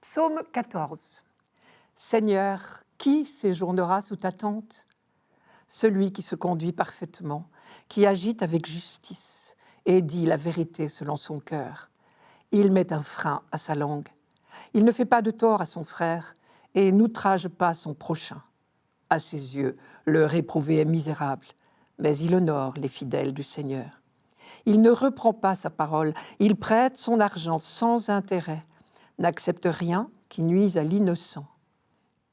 Psaume 14. Seigneur, qui séjournera sous ta tente? Celui qui se conduit parfaitement, qui agite avec justice et dit la vérité selon son cœur. Il met un frein à sa langue. Il ne fait pas de tort à son frère et n'outrage pas son prochain. À ses yeux, le réprouvé est misérable, mais il honore les fidèles du Seigneur. Il ne reprend pas sa parole, il prête son argent sans intérêt, n'accepte rien qui nuise à l'innocent.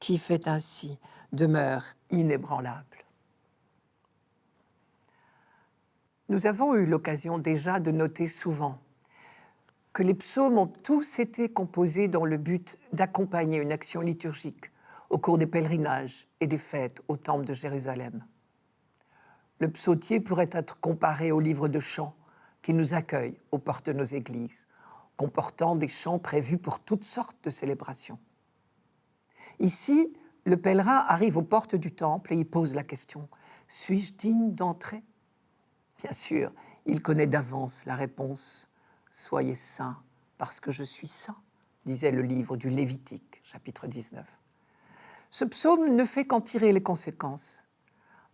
Qui fait ainsi demeure inébranlable. Nous avons eu l'occasion déjà de noter souvent que les psaumes ont tous été composés dans le but d'accompagner une action liturgique au cours des pèlerinages et des fêtes au Temple de Jérusalem. Le psautier pourrait être comparé au livre de chants qui nous accueille aux portes de nos églises, comportant des chants prévus pour toutes sortes de célébrations. Ici, le pèlerin arrive aux portes du temple et il pose la question « Suis-je digne d'entrer ?» Bien sûr, il connaît d'avance la réponse « Soyez saints parce que je suis saint », disait le livre du Lévitique, chapitre 19. Ce psaume ne fait qu'en tirer les conséquences.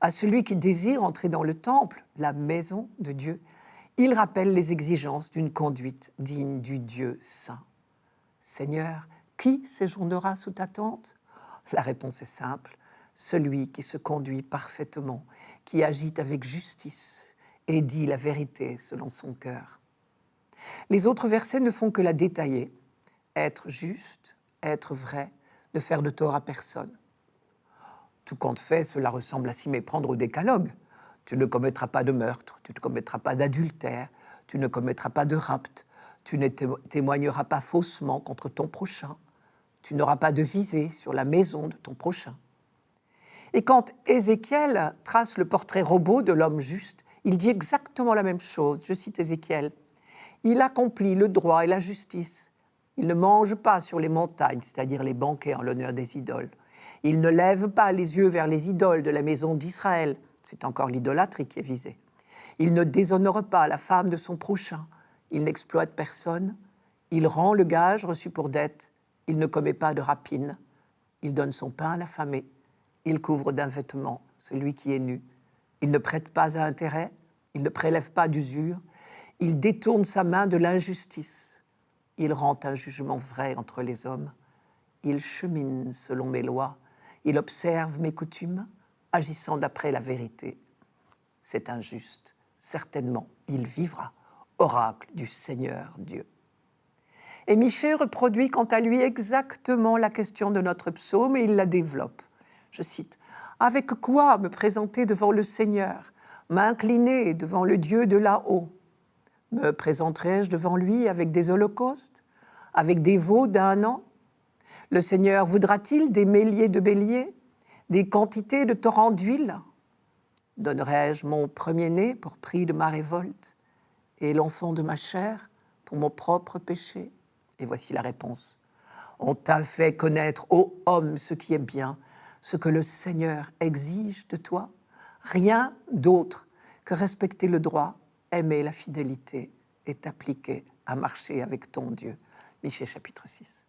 À celui qui désire entrer dans le temple, la maison de Dieu, il rappelle les exigences d'une conduite digne du Dieu saint. Seigneur, qui séjournera sous ta tente? La réponse est simple, celui qui se conduit parfaitement, qui agite avec justice et dit la vérité selon son cœur. Les autres versets ne font que la détailler. Être juste, être vrai, ne faire de tort à personne. Tout compte fait, cela ressemble à s'y méprendre au décalogue. Tu ne commettras pas de meurtre, tu ne commettras pas d'adultère, tu ne commettras pas de rapt, tu ne témoigneras pas faussement contre ton prochain, tu n'auras pas de visée sur la maison de ton prochain. Et quand Ézéchiel trace le portrait robot de l'homme juste, il dit exactement la même chose. Je cite Ézéchiel. Il accomplit le droit et la justice. Il ne mange pas sur les montagnes, c'est-à-dire les banquets en l'honneur des idoles. Il ne lève pas les yeux vers les idoles de la maison d'Israël. C'est encore l'idolâtrie qui est visée. Il ne déshonore pas la femme de son prochain. Il n'exploite personne. Il rend le gage reçu pour dette. Il ne commet pas de rapine. Il donne son pain à l'affamé. Il couvre d'un vêtement celui qui est nu. Il ne prête pas à intérêt. Il ne prélève pas d'usure. Il détourne sa main de l'injustice. Il rend un jugement vrai entre les hommes. Il chemine selon mes lois. Il observe mes coutumes, agissant d'après la vérité. C'est injuste. Certainement, il vivra, oracle du Seigneur Dieu. Et Michée reproduit quant à lui exactement la question de notre psaume et il la développe. Je cite, « Avec quoi me présenter devant le Seigneur, m'incliner devant le Dieu de là-haut? Me présenterai-je devant lui avec des holocaustes, avec des veaux d'un an? Le Seigneur voudra-t-il des milliers de béliers, des quantités de torrents d'huile? Donnerai-je mon premier-né pour prix de ma révolte et l'enfant de ma chair pour mon propre péché? » Et voici la réponse. « On t'a fait connaître, ô homme, ce qui est bien, ce que le Seigneur exige de toi, rien d'autre que respecter le droit, aimer la fidélité et t'appliquer à marcher avec ton Dieu. » Michée chapitre 6.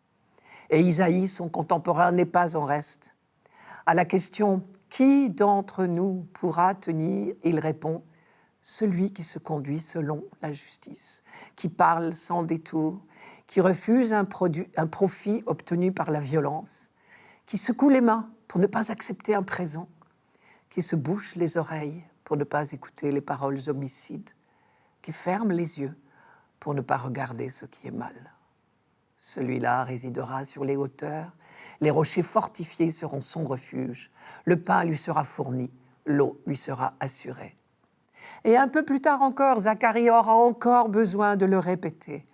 Et Isaïe, son contemporain, n'est pas en reste. À la question « Qui d'entre nous pourra tenir ?» il répond « Celui qui se conduit selon la justice, qui parle sans détour, qui refuse un profit obtenu par la violence, qui secoue les mains pour ne pas accepter un présent, qui se bouche les oreilles pour ne pas écouter les paroles homicides, qui ferme les yeux pour ne pas regarder ce qui est mal. Celui-là résidera sur les hauteurs, les rochers fortifiés seront son refuge, le pain lui sera fourni, l'eau lui sera assurée. Et un peu plus tard encore, Zacharie aura encore besoin de le répéter.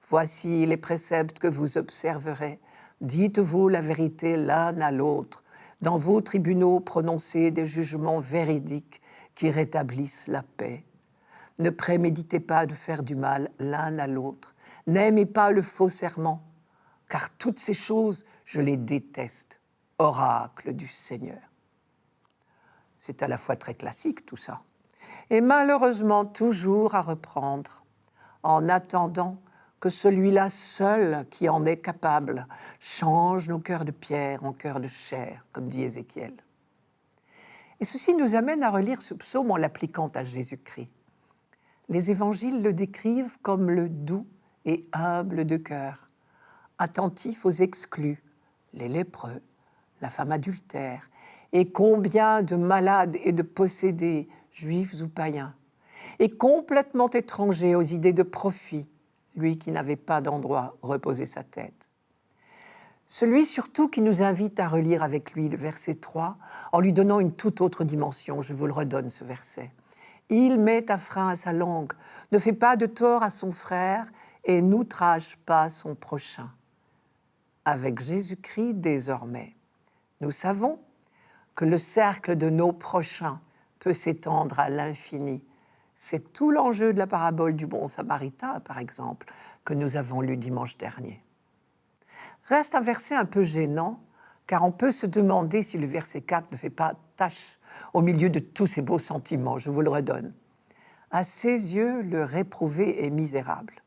Voici les préceptes que vous observerez. Dites-vous la vérité l'un à l'autre. Dans vos tribunaux, prononcez des jugements véridiques qui rétablissent la paix. Ne préméditez pas de faire du mal l'un à l'autre. N'aimez pas le faux serment, car toutes ces choses, je les déteste. Oracle du Seigneur. C'est à la fois très classique tout ça, et malheureusement toujours à reprendre. En attendant, que celui-là seul qui en est capable change nos cœurs de pierre en cœurs de chair, comme dit Ézéchiel. Et ceci nous amène à relire ce psaume en l'appliquant à Jésus-Christ. Les évangiles le décrivent comme le doux et humble de cœur, attentif aux exclus, les lépreux, la femme adultère, et combien de malades et de possédés, juifs ou païens, et complètement étranger aux idées de profit, lui qui n'avait pas d'endroit où reposer sa tête. Celui surtout qui nous invite à relire avec lui le verset 3 en lui donnant une toute autre dimension, je vous le redonne ce verset. Il met un frein à sa langue, ne fait pas de tort à son frère et n'outrage pas son prochain. Avec Jésus-Christ désormais, nous savons que le cercle de nos prochains peut s'étendre à l'infini. C'est tout l'enjeu de la parabole du bon samaritain, par exemple, que nous avons lu dimanche dernier. Reste un verset un peu gênant, car on peut se demander si le verset 4 ne fait pas tache au milieu de tous ces beaux sentiments, je vous le redonne. À ses yeux, le réprouvé est misérable.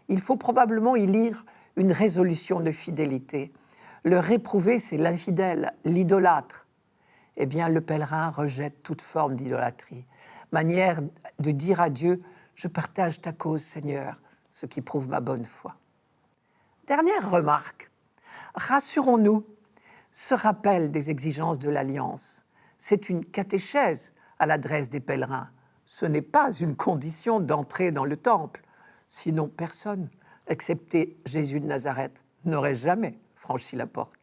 Il faut probablement y lire une résolution de fidélité. Le réprouvé, c'est l'infidèle, l'idolâtre. Eh bien, le pèlerin rejette toute forme d'idolâtrie. Manière de dire à Dieu, je partage ta cause, Seigneur, ce qui prouve ma bonne foi. Dernière remarque, rassurons-nous, ce rappel des exigences de l'Alliance, c'est une catéchèse à l'adresse des pèlerins. Ce n'est pas une condition d'entrer dans le temple, sinon personne, excepté Jésus de Nazareth, n'aurait jamais franchi la porte.